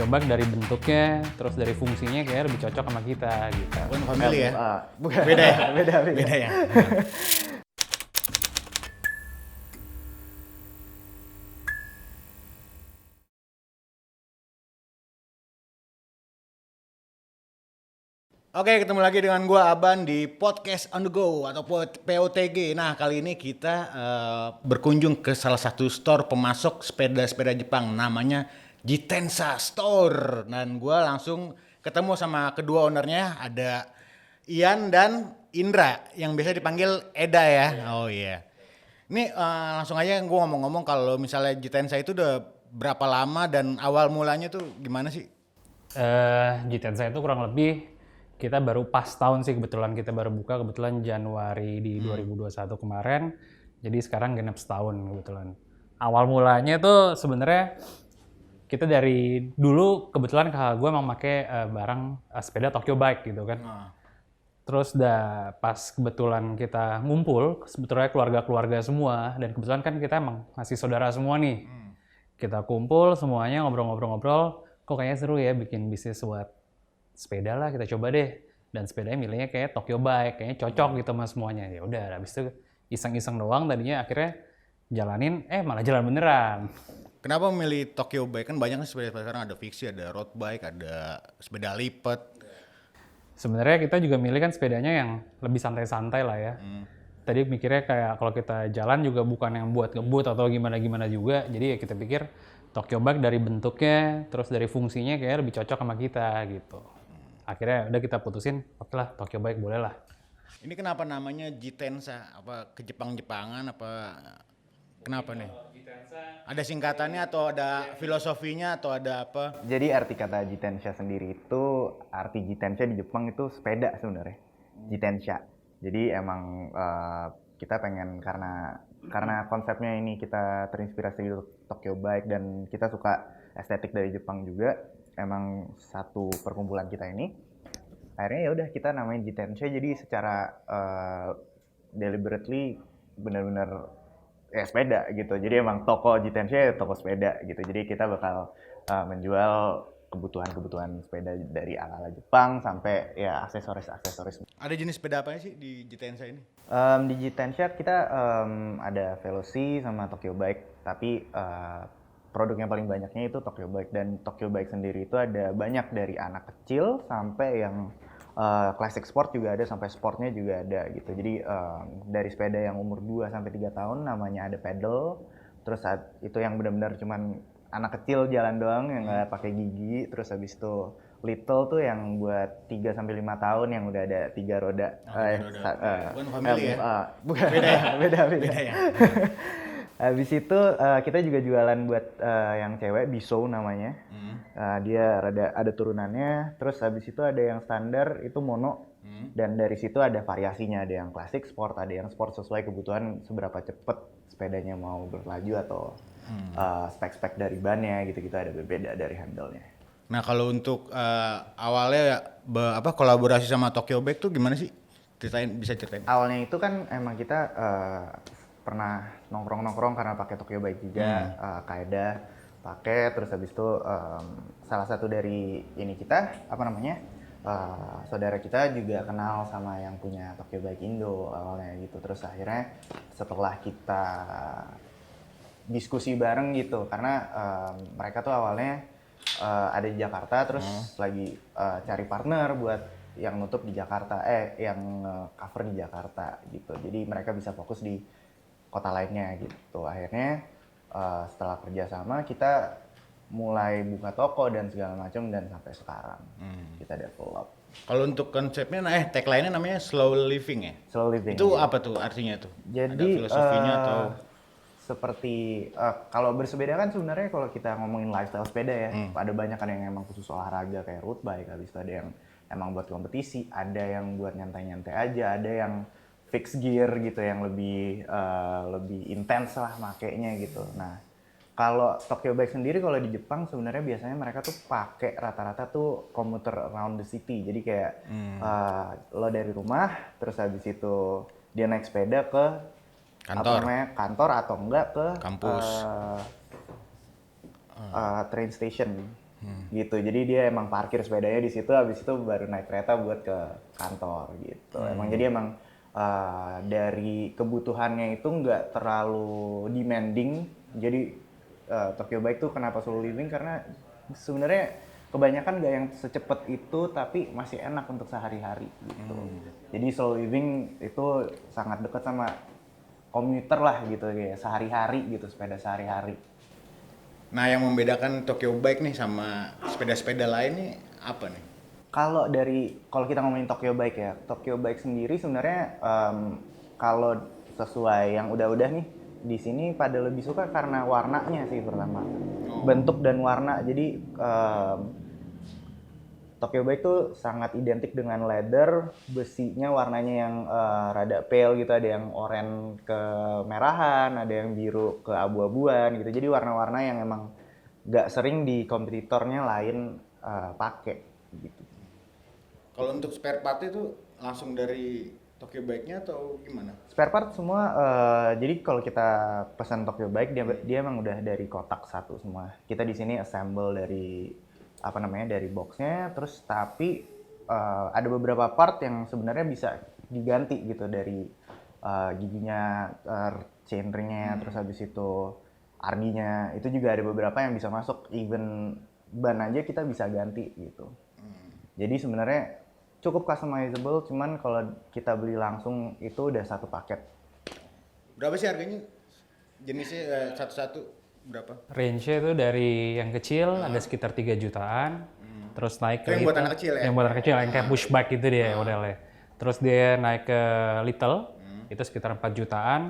Tokyo Bike dari bentuknya, terus dari fungsinya kayak lebih cocok sama kita gitu. Bukan family ya? Bukan. Beda ya? Beda. Beda ya? Oke, ketemu lagi dengan gua Aban di Podcast on the Go atau POTG. Nah, kali ini kita berkunjung ke salah satu store pemasok sepeda-sepeda Jepang, namanya Jitensa Store. Dan gua langsung ketemu sama kedua ownernya, ada Ian dan Indra yang biasa dipanggil Eda ya. Oh iya. Ini langsung aja gua ngomong-ngomong, kalau misalnya Jitensa itu udah berapa lama dan awal mulanya tuh gimana sih? Jitensa itu kurang lebih kita baru pas tahun sih, kebetulan kita baru buka kebetulan Januari di 2021 kemarin. Jadi sekarang genap setahun kebetulan. Awal mulanya tuh sebenarnya kita dari dulu kebetulan kakak gue emang pakai barang sepeda Tokyo Bike gitu kan. Terus pas kebetulan kita ngumpul, sebetulnya keluarga-keluarga semua, dan kebetulan kan kita emang masih saudara semua nih. Kita kumpul semuanya ngobrol-ngobrol-ngobrol, kok kayaknya seru ya bikin bisnis buat sepeda lah, kita coba deh. Dan sepedanya milihnya kayak Tokyo Bike, kayaknya cocok gitu sama semuanya. Ya udah, habis itu iseng-iseng doang tadinya, akhirnya jalanin, malah jalan beneran. Kenapa memilih Tokyo Bike? Kan banyak sepeda sekarang, ada fiksi, ada road bike, ada sepeda lipat. Sebenarnya kita juga milih kan sepedanya yang lebih santai-santai lah ya. Tadi mikirnya kayak kalau kita jalan juga bukan yang buat ngebut atau gimana-gimana juga. Jadi ya kita pikir Tokyo Bike dari bentuknya, terus dari fungsinya kayak lebih cocok sama kita gitu. Akhirnya udah kita putusin, oke lah Tokyo Bike boleh lah. Ini kenapa namanya Jitensa? Apa ke Jepang-Jepangan apa kenapa nih? Ada singkatannya atau ada filosofinya atau ada apa? Jadi arti kata Jitensha sendiri itu, arti Jitensha di Jepang itu sepeda sebenarnya. Jitensha. Jadi emang kita pengen karena konsepnya ini kita terinspirasi dari Tokyo Bike dan kita suka estetik dari Jepang juga. Emang satu perkumpulan kita ini. Akhirnya ya udah kita namain Jitensha, jadi secara deliberately benar-benar sepeda gitu. Jadi emang toko Jitensha ya toko sepeda gitu. Jadi kita bakal menjual kebutuhan sepeda dari ala-ala Jepang sampai ya aksesoris. Ada jenis sepeda apa sih di Jitensa ini? Di Jitensha kita ada Veloci sama Tokyo Bike, tapi produk yang paling banyaknya itu Tokyo Bike. Dan Tokyo Bike sendiri itu ada banyak dari anak kecil sampai yang classic sport juga ada, sampai sportnya juga ada gitu. Jadi dari sepeda yang umur 2 sampai 3 tahun namanya ada pedal. Terus itu yang benar-benar cuman anak kecil jalan doang yang nggak pakai gigi. Terus habis itu little tuh yang buat 3 sampai 5 tahun yang udah ada 3 roda. Bukan family ya? Bukan. Beda ya. Habis itu kita juga jualan buat yang cewek, Biso namanya. Dia ada turunannya. Terus habis itu ada yang standar itu mono. Dan dari situ ada variasinya, ada yang klasik sport, ada yang sport sesuai kebutuhan seberapa cepet sepedanya mau berlaju atau spek-spek dari bannya gitu-gitu, ada berbeda dari handle-nya. Nah, kalau untuk awalnya kolaborasi sama Tokyo Bike tuh gimana sih? Bisa ceritain. Awalnya itu kan emang kita pernah nongkrong karena pakai Tokyo Bike juga, Kaeda pakai, terus habis itu salah satu dari ini kita saudara kita juga kenal sama yang punya Tokyo Bike Indo awalnya gitu. Terus akhirnya setelah kita diskusi bareng gitu, karena mereka tuh awalnya ada di Jakarta, terus lagi cari partner buat yang nutup di Jakarta, yang cover di Jakarta gitu. Jadi mereka bisa fokus di kota lainnya gitu. Akhirnya setelah kerjasama kita mulai buka toko dan segala macam, dan sampai sekarang kita develop. Kalau untuk konsepnya, tagline-nya namanya slow living ya? Slow living. Itu ya. apa tuh artinya tuh? Jadi ada filosofinya atau? Seperti kalau bersepeda kan sebenarnya kalau kita ngomongin lifestyle sepeda ya, ada banyak kan yang emang khusus olahraga kayak road bike, habis itu ada yang emang buat kompetisi, ada yang buat nyantai-nyantai aja, ada yang fix gear gitu yang lebih intens lah makainya gitu. Nah, kalau Tokyo Bike sendiri kalau di Jepang sebenarnya biasanya mereka tuh pakai rata-rata tuh komuter around the city. Jadi kayak lo dari rumah terus habis itu dia naik sepeda ke kantor atau enggak ke kampus, train station. gitu. Jadi dia emang parkir sepedanya di situ, habis itu baru naik kereta buat ke kantor gitu. Emang dari kebutuhannya itu nggak terlalu demanding. Jadi Tokyo Bike tuh kenapa slow living, karena sebenarnya kebanyakan nggak yang secepat itu tapi masih enak untuk sehari-hari gitu. Jadi slow living itu sangat dekat sama komuter lah gitu ya, sehari-hari gitu, sepeda sehari-hari. Nah, yang membedakan Tokyo Bike nih sama sepeda-sepeda lain nih apa nih? Kalau kita ngomongin Tokyo Bike ya, Tokyo Bike sendiri sebenarnya kalau sesuai yang udah-udah nih di sini pada lebih suka karena warnanya sih pertama, bentuk dan warna. Jadi Tokyo Bike tuh sangat identik dengan leather, besinya warnanya yang rada pale gitu, ada yang oranye kemerahan, ada yang biru ke abu-abuan gitu. Jadi warna-warna yang emang nggak sering di kompetitornya lain pakai gitu. Kalau untuk spare part itu langsung dari Tokyo Bike-nya atau gimana? Spare part semua, jadi kalau kita pesan Tokyo Bike dia emang udah dari kotak satu semua. Kita di sini assemble dari dari boxnya, terus tapi ada beberapa part yang sebenarnya bisa diganti gitu dari giginya, chain ringnya, terus habis itu ardinya, itu juga ada beberapa yang bisa masuk, even ban aja kita bisa ganti gitu. Jadi sebenarnya cukup customizable, cuman kalau kita beli langsung itu udah satu paket. Berapa sih harganya? Jenisnya satu-satu berapa? Range-nya itu dari yang kecil ada sekitar 3 jutaan, terus naik ke Yang buat anak kecil ya? Yang buat anak kecil, yang kayak pushback gitu dia modelnya. Terus dia naik ke little, itu sekitar 4 jutaan,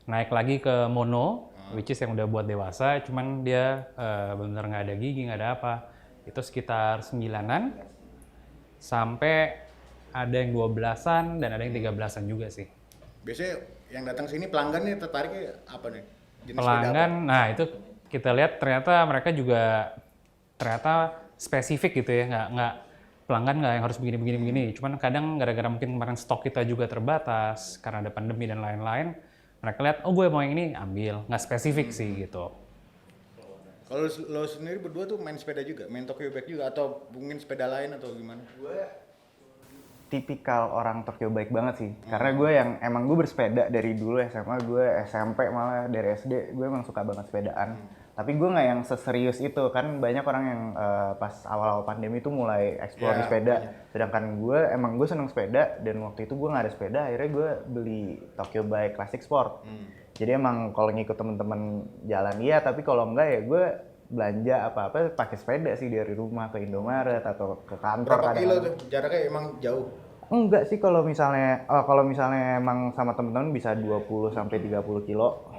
naik lagi ke mono, which is yang udah buat dewasa, cuman dia benar nggak ada gigi, nggak ada apa. Itu sekitar 9-an, sampai ada yang 12-an dan ada yang 13-an juga sih. Biasanya yang datang sini pelanggan nih tertariknya apa nih? Jenis Pelanggan, sepeda apa? nah itu kita lihat ternyata mereka juga ternyata spesifik gitu ya, nggak pelanggan nggak yang harus begini. Cuman kadang gara-gara mungkin kemarin stok kita juga terbatas karena ada pandemi dan lain-lain, mereka lihat oh gue mau yang ini ambil, nggak spesifik sih gitu. Kalau lo sendiri berdua tuh main sepeda juga, main Tokyo Bike juga atau mungkin sepeda lain atau gimana? Tipikal orang Tokyo Bike banget sih, karena gue yang emang gue bersepeda dari dulu SMA, gue SMP malah dari SD gue emang suka banget sepedaan. Tapi gue nggak yang seserius itu, kan banyak orang yang pas awal-awal pandemi itu mulai explore di sepeda. Sedangkan gue seneng sepeda, dan waktu itu gue nggak ada sepeda, akhirnya gue beli Tokyo Bike Classic Sport. Jadi emang kalau ngikut temen-temen jalan iya, tapi kalau enggak ya gue belanja apa-apa pakai sepeda sih, dari rumah ke Indomaret atau ke kantor. Berapa kilo tuh? Jaraknya emang jauh? Enggak sih, kalau misalnya emang sama temen-temen bisa 20 sampai 30 kilo.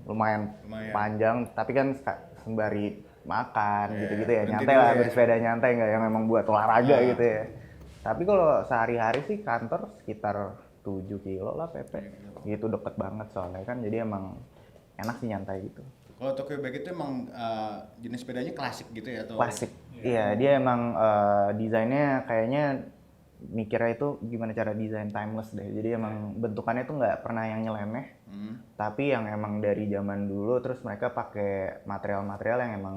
Lumayan panjang, tapi kan sembari makan gitu-gitu ya, nyantai lah, bersepeda nyantai, nggak yang memang buat olahraga gitu ya. Tapi kalau sehari-hari sih kantor sekitar 7 kilo lah PP, gitu, deket banget soalnya kan, jadi emang enak sih nyantai gitu. Kalau Tokyo Bike itu emang jenis sepedanya klasik gitu ya? Atau? Klasik, iya dia emang desainnya kayaknya mikirnya itu gimana cara desain timeless deh. Jadi emang bentukannya tuh nggak pernah yang nyeleneh, tapi yang emang dari zaman dulu, terus mereka pakai material-material yang emang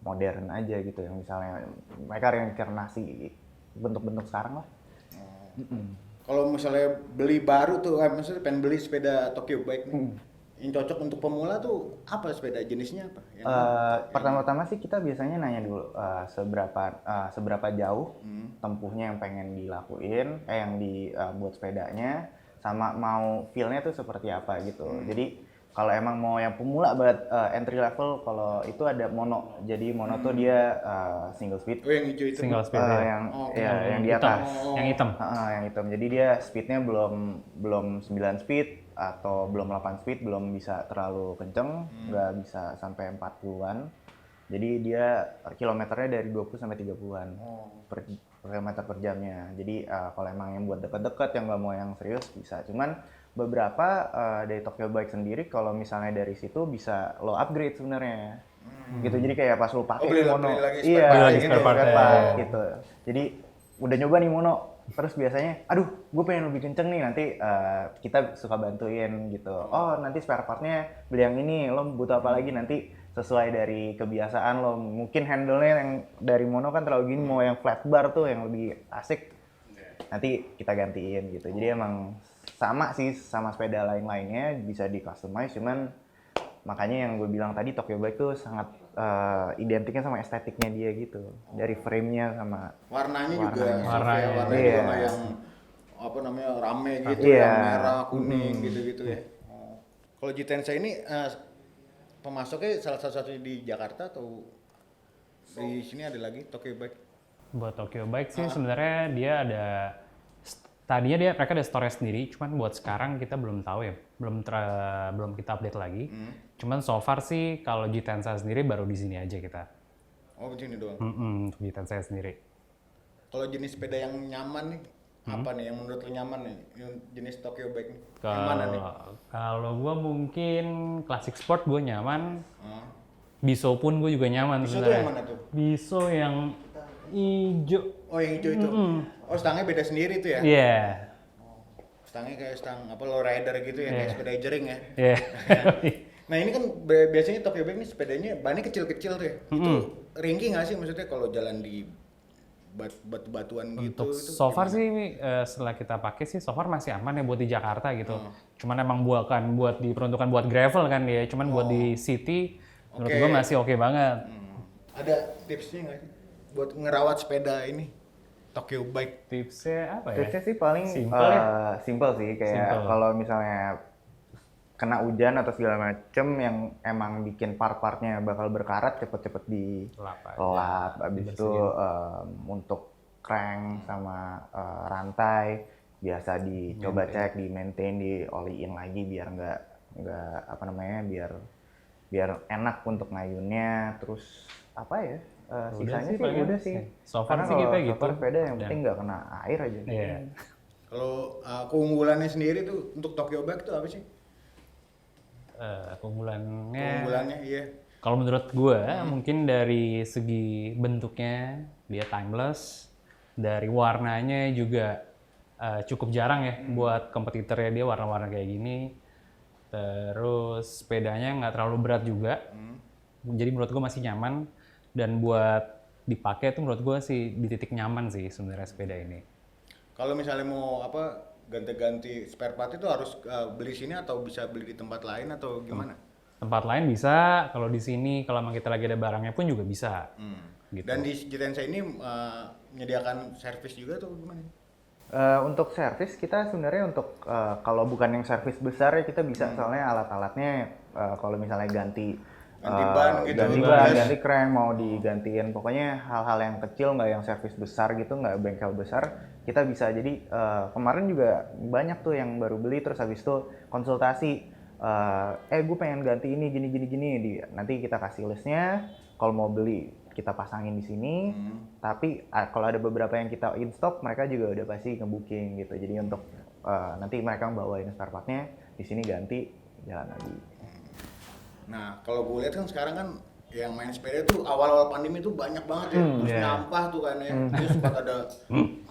modern aja gitu, yang misalnya mereka reinkarnasi bentuk-bentuk sekarang lah. Kalau misalnya beli baru tuh, maksudnya pengen beli sepeda Tokyo Bike nih, yang cocok untuk pemula tuh apa, sepeda jenisnya apa? Pertama-tama sih kita biasanya nanya dulu seberapa jauh tempuhnya yang pengen dilakuin, yang dibuat sepedanya, sama mau feel-nya tuh seperti apa gitu. Jadi kalau emang mau yang pemula banget, entry level, kalau itu ada mono. Jadi mono tuh dia single speed. Oh, yang hijau itu? Single speed yang di atas. Yang hitam. Yang hitam. Jadi dia speednya belum 9 speed atau belum 8 speed, belum bisa terlalu kenceng, nggak bisa sampai 40-an. Jadi dia kilometernya dari 20 sampai 30-an per kilometer per jamnya. Jadi kalau emang yang buat deket-deket, yang nggak mau yang serius bisa. Cuman beberapa dari Tokyo Bike sendiri, kalau misalnya dari situ bisa lo upgrade sebenarnya. Gitu, jadi kayak pas lo pakai mono, lagi spare part gitu. Jadi udah nyoba nih mono, terus biasanya aduh gue pengen lebih kenceng nih, nanti kita suka bantuin gitu. Oh nanti spare partnya beli yang ini, lo butuh apa lagi, nanti sesuai dari kebiasaan lo. Mungkin handle-nya yang dari mono kan terlalu gini, mau yang flat bar tuh yang lebih asik. Nanti kita gantiin gitu. Jadi emang sama sih sama sepeda lain-lainnya bisa di customize, cuman makanya yang gue bilang tadi Tokyo Bike tuh sangat identiknya sama estetiknya dia gitu. Dari frame-nya sama Warnanya juga, Warnanya. warnanya Iya. juga nggak yang apa namanya rame gitu, Iya. yang merah, kuning gitu-gitu ya. Oh. Kalau Jitensa ini pemasoknya salah satu di Jakarta atau di sini ada lagi Tokyo Bike? Buat Tokyo Bike sih sebenarnya dia ada tadinya mereka ada store sendiri, cuman buat sekarang kita belum tahu ya, belum kita update lagi. Cuman so far sih kalau Jitensa sendiri baru di sini aja kita. Oh di sini doang. Untuk Jitensa sendiri. Kalau jenis sepeda yang nyaman nih, apa nih yang menurut lo nyaman nih? Yang jenis Tokyo Bike nih? Yang mana nih? Kalau gue mungkin classic sport gue nyaman, Ah. Biso pun gue juga nyaman Biso tuh sebenarnya. yang mana tuh? Biso yang hijau. Oh yang hijau itu. Oh stangnya beda sendiri tuh ya? Iya. Stangnya kayak stang apa lowrider gitu ya, kayak sepeda jering ya. Iya. Nah ini kan biasanya Tokyo Bike nih sepedanya bannya kecil-kecil tuh ya. Itu ringkih nggak sih maksudnya kalau jalan di batu-batuan gitu? Untuk Itu so far sih setelah kita pakai sih so far masih aman ya buat di Jakarta gitu. Cuman emang buat diperuntukkan buat gravel kan dia. Cuman buat di city menurut Oke. gue masih oke banget. ada tipsnya nggak sih buat ngerawat sepeda ini Tokyo Bike? Tipsnya apa ya? Tipsnya sih paling Simple ya? simple sih, kayak Simple. kalau misalnya kena hujan atau segala macem yang emang bikin part-partnya bakal berkarat, cepet-cepet Lap aja. dilap. Abis itu untuk crank sama rantai biasa dicoba cek, di maintain, di oliin lagi biar nggak apa namanya, biar enak untuk ngayunnya. Terus apa ya? Sisanya sih paling udah enak sih. sih. So far Karena sih kalau kita so gitu. far sepeda yang Dan- penting nggak kena air aja. Iya. Kalau keunggulannya sendiri tuh untuk Tokyo Bike tuh apa sih? Keunggulannya Keunggulannya iya. kalau menurut gue mungkin dari segi bentuknya dia timeless, dari warnanya juga cukup jarang ya buat kompetitornya, dia warna-warna kayak gini. Terus sepedanya nggak terlalu berat juga, jadi menurut gue masih nyaman, dan buat dipakai tuh menurut gue sih di titik nyaman sih sebenarnya sepeda ini. Kalau misalnya mau apa ganti-ganti spare part itu harus beli sini atau bisa beli di tempat lain atau gimana? Tempat lain bisa, kalau di sini kalau emang kita lagi ada barangnya pun juga bisa. Gitu. Dan di Jitensa ini menyediakan servis juga tuh gimana? Untuk servis kita sebenarnya untuk kalau bukan yang servis besar ya kita bisa, soalnya alat-alatnya kalau misalnya ganti ban gitu, ganti gitu. ban, ganti crank, mau digantiin, pokoknya hal-hal yang kecil, nggak yang servis besar gitu, nggak bengkel besar, kita bisa. Jadi kemarin juga banyak tuh yang baru beli terus habis itu konsultasi, gue pengen ganti ini gini, nanti kita kasih listnya, kalau mau beli kita pasangin di sini. Tapi kalau ada beberapa yang kita in stock, mereka juga udah pasti nge-booking gitu. Jadi untuk nanti mereka bawain spare part-nya, di sini ganti, jalan lagi. Nah, kalau gue lihat kan sekarang kan yang main sepeda tuh awal-awal pandemi tuh banyak banget ya, terus iya. nyampah tuh kan ya, terus sempat ada,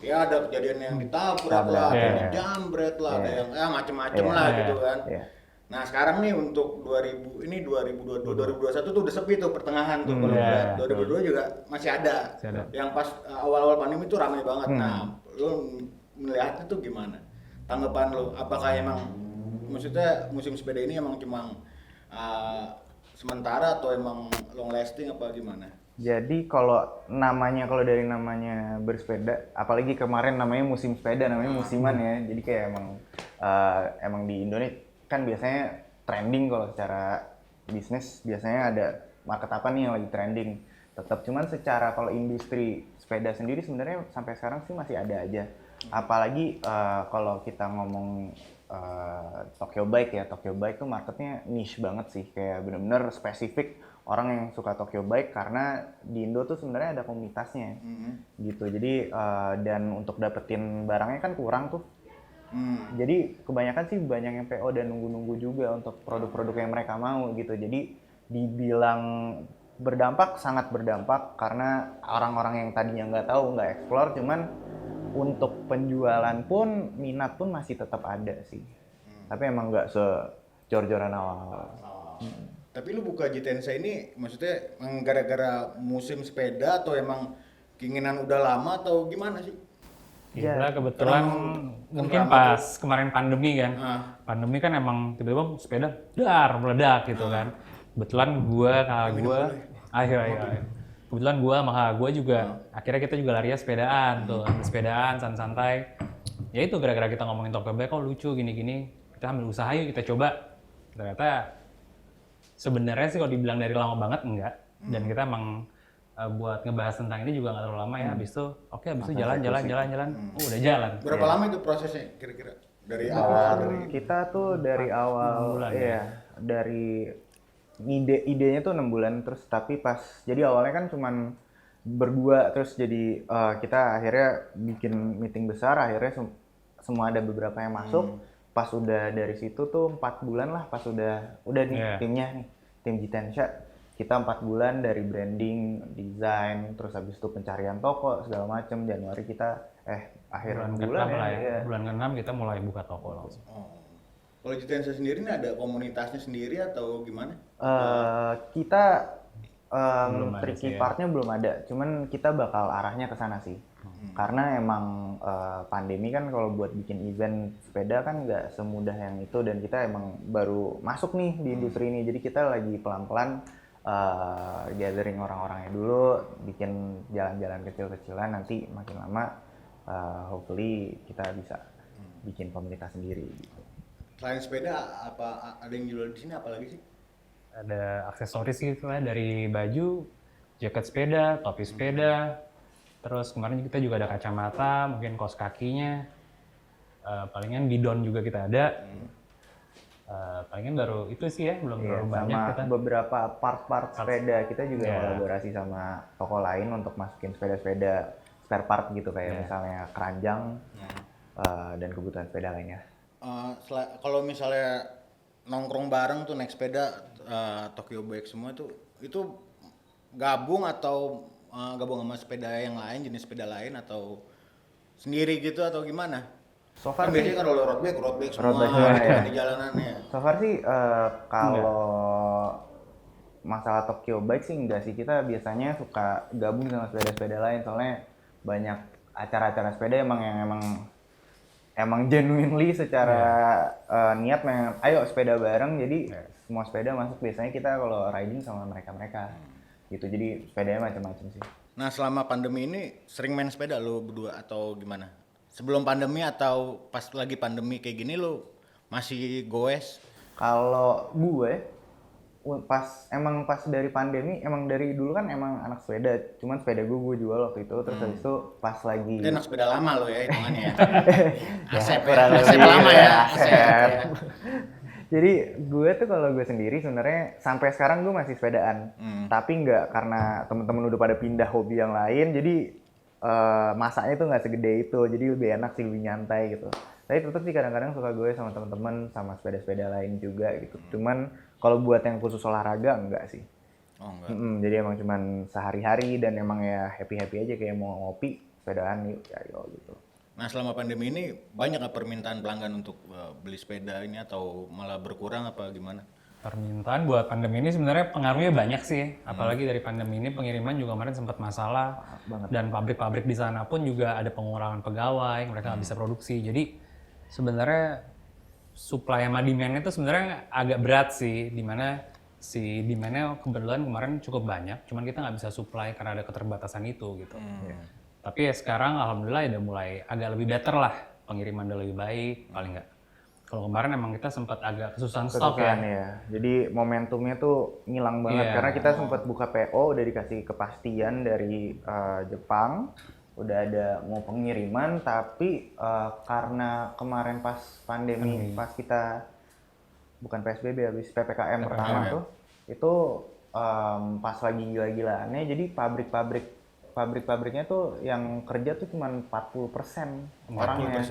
ya ada kejadian yang ditabrak lah, ada yang Iya. dijambret lah, ada yang macem-macem Iya. lah gitu kan. Iya. Nah sekarang nih untuk 2021 tuh udah sepi tuh pertengahan tuh, kalau Iya. 2022 juga masih ada. Masih ada. Yang pas awal-awal pandemi tuh ramai banget. Nah, lo melihatnya tuh gimana? Tanggapan lo, apakah emang maksudnya musim sepeda ini emang cuma sementara atau emang long lasting apa gimana? Jadi kalau dari namanya bersepeda, apalagi kemarin namanya musim sepeda, namanya musiman ya. Jadi kayak emang di Indonesia kan biasanya trending, kalau secara bisnis biasanya ada market apa nih yang lagi trending. Tetap cuman secara kalau industri sepeda sendiri sebenarnya sampai sekarang sih masih ada aja. Apalagi kalau kita ngomong Tokyo Bike ya, Tokyo Bike tuh marketnya niche banget sih, kayak bener-bener spesifik orang yang suka Tokyo Bike, karena di Indo tuh sebenarnya ada komunitasnya gitu. Jadi dan untuk dapetin barangnya kan kurang tuh. Jadi kebanyakan sih banyak yang PO dan nunggu-nunggu juga untuk produk-produk yang mereka mau gitu. Jadi dibilang berdampak, sangat berdampak, karena orang-orang yang tadinya nggak tahu, nggak explore, cuman untuk penjualan pun, minat pun masih tetap ada sih. Tapi emang nggak se-jor-joran awal. Tapi lu buka Jitensa ini maksudnya emang gara-gara musim sepeda atau emang keinginan udah lama atau gimana sih? Gila, kebetulan mungkin pas kemarin pandemi kan. Pandemi kan emang tiba-tiba sepeda meledak gitu kan. Kebetulan kakak gua, ayo. Kebetulan gua sama kakak gua juga, akhirnya kita juga larinya sepedaan tuh, ambil sepedaan, santai-santai. Ya itu gara-gara kita ngomongin Tokyo Bike, kok lucu gini-gini, kita ambil usaha yuk, kita coba. Ternyata sebenarnya sih kalau dibilang dari lama banget enggak. Dan kita emang buat ngebahas tentang ini juga nggak terlalu lama ya. Habis itu, habis itu jalan. Udah jalan. Berapa lama itu prosesnya kira-kira? Dari awal Kita tuh dari awal dari idenya tuh 6 bulan terus, tapi pas jadi awalnya kan cuman berdua, terus jadi kita akhirnya bikin meeting besar, akhirnya semua ada beberapa yang masuk. Pas udah dari situ tuh 4 bulan lah, pas udah nih timnya nih, tim Jitensa. Kita 4 bulan dari branding, desain, terus habis itu pencarian toko segala macem. Januari kita akhir bulan ya. Bulan ke-6 kita mulai buka toko langsung. Kalau Jitensa sendiri ini ada komunitasnya sendiri atau gimana? Kita tricky partnya belum ada, cuman kita bakal arahnya ke sana sih. Karena emang pandemi kan kalau buat bikin event sepeda kan nggak semudah yang itu, dan kita emang baru masuk nih di industri ini, jadi kita lagi pelan-pelan gathering orang-orangnya dulu, bikin jalan-jalan kecil-kecilan, nanti makin lama hopefully kita bisa bikin komunitas sendiri gitu. Selain sepeda, apa ada yang jual di sini apalagi sih? Ada aksesoris gitu lah, dari baju, jaket sepeda, topi sepeda. Terus kemarin kita juga ada kacamata, mungkin kaos kakinya. Palingan bidon juga kita ada. Palingan baru itu sih ya, belum terlalu banyak sama kita. Beberapa part sepeda kita juga kolaborasi sama toko lain untuk masukin sepeda-sepeda spare part gitu, kayak misalnya keranjang dan kebutuhan sepeda lainnya. Kalau misalnya nongkrong bareng tuh naik sepeda Tokyo Bike semua itu gabung atau gabung sama sepeda yang lain, jenis sepeda lain, atau sendiri gitu atau gimana? So far biasanya kan kalau road bike semua ya. di jalanannya. So far sih kalau masalah Tokyo Bike sih enggak sih, kita biasanya suka gabung sama sepeda-sepeda lain, soalnya banyak acara-acara sepeda emang genuinely secara niat ayo sepeda bareng, jadi semua sepeda masuk. Biasanya kita kalau riding sama mereka gitu, jadi sepedanya macam-macam sih. Nah, selama pandemi ini sering main sepeda lo berdua atau gimana? Sebelum pandemi atau pas lagi pandemi kayak gini lo masih goes? Kalau gue pas dari pandemi, emang dari dulu kan emang anak sepeda, cuman sepeda gue jual waktu itu, terus habis itu pas lagi Anak sepeda lama lo ya hitungannya ya. Asep lama ya. Jadi gue tuh kalau gue sendiri sebenarnya sampai sekarang gue masih sepedaan, tapi nggak karena temen-temen udah pada pindah hobi yang lain, jadi masanya tuh nggak segede itu, jadi lebih enak sih, lebih nyantai gitu. Tapi tetap sih kadang-kadang suka gue sama temen-temen sama sepeda-sepeda lain juga gitu. Cuman kalau buat yang khusus olahraga enggak sih. Oh enggak. Jadi emang cuman sehari-hari dan emang ya happy-happy aja, kayak mau ngopi sepedaan yuk ya gitu. Nah, selama pandemi ini banyak nggak permintaan pelanggan untuk beli sepeda ini atau malah berkurang apa gimana? Permintaan buat pandemi ini sebenarnya pengaruhnya banyak sih. Apalagi dari pandemi ini pengiriman juga kemarin sempat masalah. Dan pabrik-pabrik di sana pun juga ada pengurangan pegawai, mereka nggak bisa produksi. Jadi sebenarnya supply sama demand-nya itu sebenarnya agak berat sih, dimana si demand-nya kebetulan kemarin cukup banyak, cuman kita nggak bisa supply karena ada keterbatasan itu gitu. Tapi ya sekarang alhamdulillah udah mulai agak lebih better lah, pengiriman udah lebih baik paling nggak. Kalau kemarin emang kita sempat agak kesusahan stok ya. Jadi momentumnya tuh ngilang banget karena kita sempat buka PO, udah dikasih kepastian dari Jepang, udah ada mau pengiriman, tapi karena kemarin pas pandemi, pas kita bukan PSBB, habis PPKM pertama tuh, itu pas lagi gila-gilaannya, jadi pabrik-pabriknya tuh yang kerja tuh cuma 40% orangnya.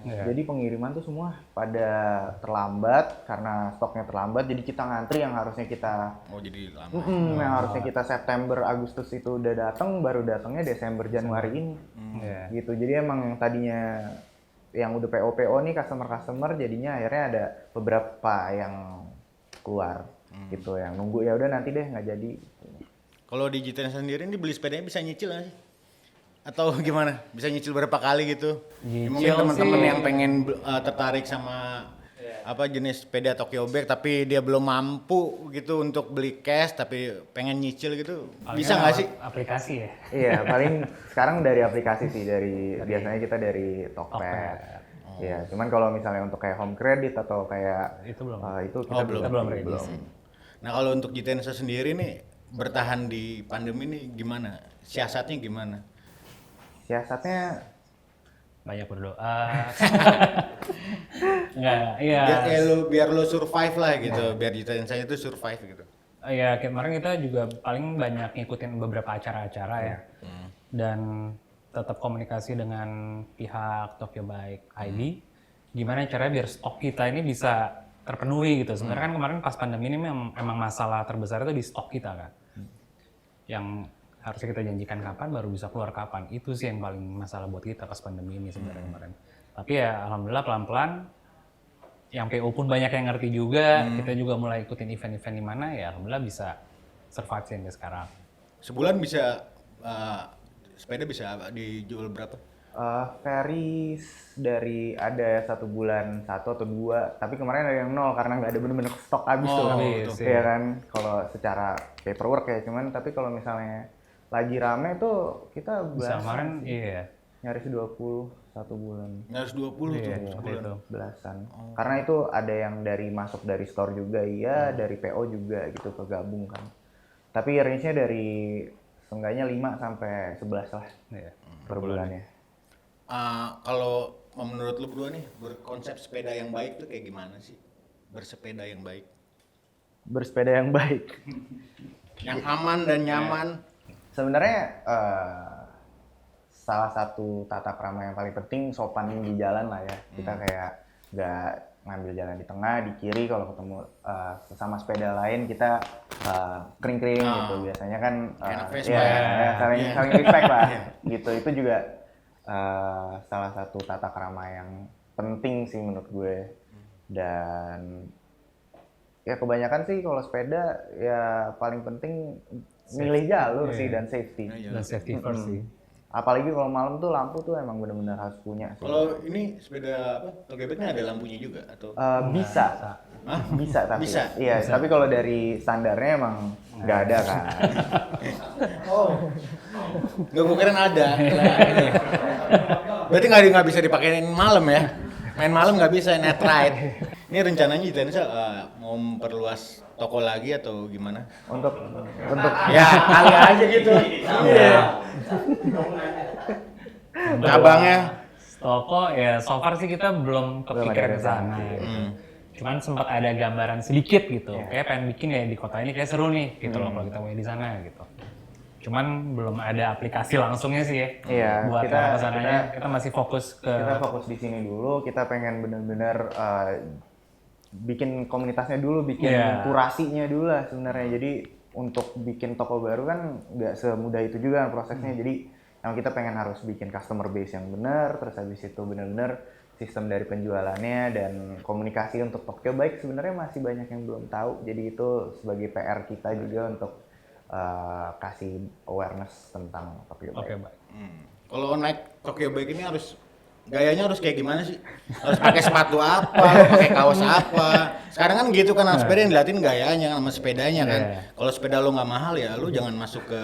Jadi pengiriman tuh semua pada terlambat karena stoknya terlambat, jadi kita ngantri yang harusnya kita jadi lama. Yang harusnya kita September Agustus itu udah datang, baru datangnya Desember Januari ini. Gitu. Jadi emang yang tadinya yang udah PO nih customer jadinya akhirnya ada beberapa yang keluar. gitu, yang nunggu ya udah nanti deh nggak jadi. Kalau di Jitensa sendiri ini beli sepedanya bisa nyicil nggak sih? Atau gimana? Bisa nyicil berapa kali gitu? Nyicil Mungkin teman-teman sih. yang pengen tertarik sama apa jenis sepeda Tokyo Bike tapi dia belum mampu gitu untuk beli cash tapi pengen nyicil gitu, bisa nggak sih? Aplikasi ya. Iya, paling sekarang dari aplikasi sih, biasanya kita dari Tokped. Iya, cuman kalau misalnya untuk kayak home credit atau kayak Itu belum. itu kita belum ready sih. Nah kalau untuk Jitensa sendiri nih bertahan di pandemi ini gimana? Siasatnya gimana? Siasatnya Banyak berdoa. Enggak, iya. Biar lo survive lah gitu, biar Jitensa itu survive gitu. Ya kemarin kita juga paling banyak ngikutin beberapa acara-acara ya. Dan tetap komunikasi dengan pihak Tokyo Bike ID. Gimana caranya biar stok kita ini bisa terpenuhi gitu. Sebenarnya kan kemarin pas pandemi ini emang masalah terbesar itu di stok kita kan. Yang harusnya kita janjikan kapan baru bisa keluar kapan. Itu sih yang paling masalah buat kita pas pandemi ini sebenarnya kemarin. Tapi ya alhamdulillah pelan-pelan yang PO pun banyak yang ngerti juga. Kita juga mulai ikutin event-event di mana ya alhamdulillah bisa survive sampai sekarang. Sebulan bisa sepeda bisa dijual berapa? varies dari ada 1 bulan 1 atau 2, tapi kemarin ada yang 0 karena nggak ada bener-bener stok habis tuh. habis, Ya kan, kalau secara paperwork ya, cuman tapi kalau misalnya lagi rame tuh kita Bisa belasan, kemarin iya. nyaris 20 1 bulan. Harus 20 tuh. Seperti itu. Belasan. Karena itu ada yang masuk dari store juga, iya, dari PO juga gitu, kegabung kan. Tapi range-nya dari seenggaknya 5 sampai 11 lah Iya. per bulannya. Kalau menurut lu berdua nih berkonsep sepeda yang baik tuh kayak gimana sih? Bersepeda yang baik, Bersepeda yang baik. yang aman dan nyaman. Sebenarnya salah satu tata krama yang paling penting sopan di jalan lah ya. Kita kayak nggak ngambil jalan di tengah, di kiri, kalau ketemu sesama sepeda lain kita kering-kering gitu. Biasanya kan Enak face ya, saling respect lah gitu. Itu juga salah satu tata krama yang penting sih menurut gue. Dan ya kebanyakan sih kalau sepeda ya paling penting milih jalur sih dan safety. Dan safety first sih. Apalagi kalau malam tuh lampu tuh emang benar-benar harus punya sih. Kalau ini sepeda apa? Tokyo Bike-nya ada lampunya juga atau? Bisa. Hah? Bisa tapi. Bisa? Iya, tapi kalau dari standarnya emang nggak ada kan. Nggak, gue kira ada. Berarti nggak bisa dipakein malam ya? Main malam nggak bisa, net ride. Ini rencananya Jitensa mau memperluas toko lagi atau gimana? Untuk Ya kali aja gitu. Iya. Cabangnya. Toko ya so far sih kita belum kepikiran ada ke sana. Gitu. Cuman sempat ada gambaran sedikit gitu. Kayak pengen bikin ya di kota ini kayak seru nih gitu loh kalau kita mulai di sana gitu. Cuman belum ada aplikasi langsungnya sih ya. Iya, Buat kesananya kita masih fokus ke kita fokus di sini dulu. Kita pengen benar-benar bikin komunitasnya dulu, bikin kurasinya dulu lah sebenarnya. Jadi untuk bikin toko baru kan nggak semudah itu juga prosesnya. Jadi yang kita pengen harus bikin customer base yang benar, terus habis itu benar-benar sistem dari penjualannya dan komunikasi untuk Tokyo Bike sebenarnya masih banyak yang belum tahu. Jadi itu sebagai PR kita juga untuk kasih awareness tentang Tokyo Bike. Oke, baik. Kalau naik Tokyo Bike ini gayanya harus kayak gimana sih? Harus pakai sepatu apa, pakai kaos apa? Sekarang kan gitu kan, sepeda yang diliatin gayanya sama sepedanya kan. Kalau sepeda lo nggak mahal ya lo jangan masuk ke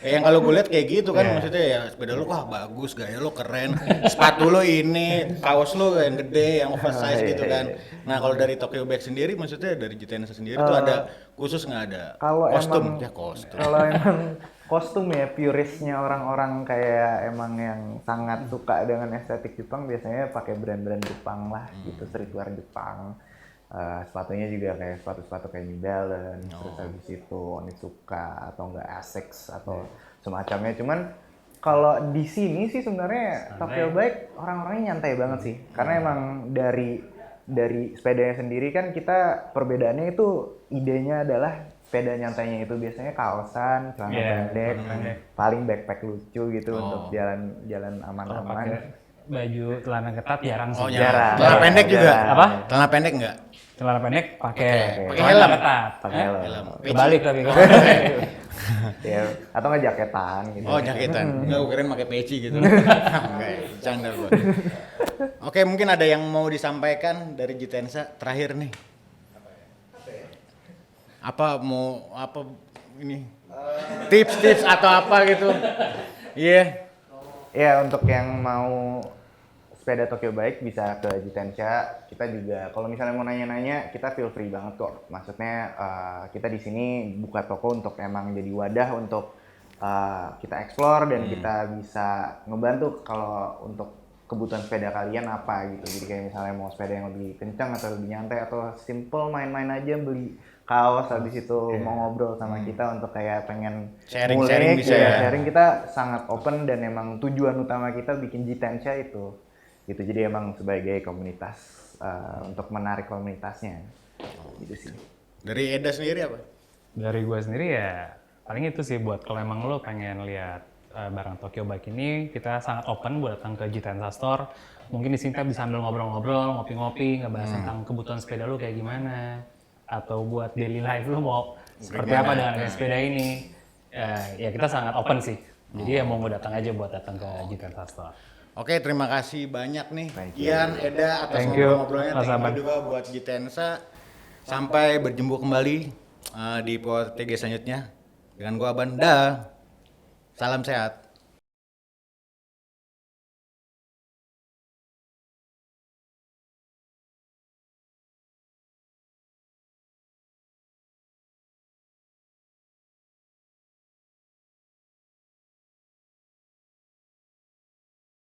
yang kalau gue lihat kayak gitu kan, maksudnya ya sepeda lo wah bagus, gaya lo keren, sepatu lo ini, kaos lo yang gede, yang oversize gitu kan. Nah kalau dari Tokyo Bike sendiri, maksudnya dari Jitensa sendiri tuh ada khusus nggak ada kostum? Kalau emang kostum ya, puristnya orang-orang kayak emang yang sangat suka dengan estetik Jepang biasanya pakai brand-brand Jepang lah gitu, streetwear Jepang. Sepatunya juga kayak sepatu-sepatu kayak New Balance, terus habis itu Onitsuka atau enggak Asics atau semacamnya. Cuman kalau di sini sih sebenarnya Tokyo Bike orang-orangnya nyantai banget sih, karena emang dari sepedanya sendiri kan kita perbedaannya itu idenya adalah sepeda nyantainya itu biasanya kaosan, celana pendek, paling backpack lucu gitu untuk jalan aman-aman. baju celana ketat jarang sih. Oh, Jarang. Celana pendek juga? Jarang. Apa? Celana pendek nggak? Celana pendek pakai Pakai celana helm? ketat. Pakai helm. Kebalik tapi kan. Ya, atau nggak jaketan gitu. Oh, jaketan. Enggak, gue kirain pakai peci gitu. Enggak ya, bercanda gua. Oke, mungkin ada yang mau disampaikan dari Jitensa terakhir nih. Apa ini? Tips-tips atau apa gitu. Iya. Ya, untuk yang mau sepeda Tokyo Bike bisa ke Jitensa. Kita juga kalau misalnya mau nanya-nanya, kita feel free banget kok. Maksudnya kita di sini buka toko untuk emang jadi wadah untuk kita explore dan kita bisa ngebantu kalau untuk kebutuhan sepeda kalian apa gitu. Jadi kayak misalnya mau sepeda yang lebih kencang atau lebih nyantai atau simple main-main aja beli kaos habis itu mau ngobrol sama kita untuk kayak pengen Sharing-sharing ngulik, bisa ya. sharing kita sangat open dan emang tujuan utama kita bikin Jitensa itu gitu. Jadi emang sebagai komunitas untuk menarik komunitasnya gitu sih. Dari Eda sendiri apa? Dari gue sendiri ya paling itu sih buat kalau emang lo pengen lihat barang Tokyo Bike ini, kita sangat open buat datang ke Jitensa Store. Mungkin di sini kita bisa sambil ngobrol-ngobrol, ngopi-ngopi, ngebahas tentang kebutuhan sepeda lo kayak gimana, atau buat daily life lo mau seperti apa dengan sepeda ini. Ya kita sangat open sih. Jadi ya mau datang aja buat datang ke Jitensa Store. Oke, terima kasih banyak nih Thank you. Ian, Eda atas Thank you, ngobrol-ngobrolnya. Mas Thank Aban. you juga buat Jitensa. Sampai berjumpa kembali di POTG selanjutnya dengan gua Aban. Dah. Salam sehat.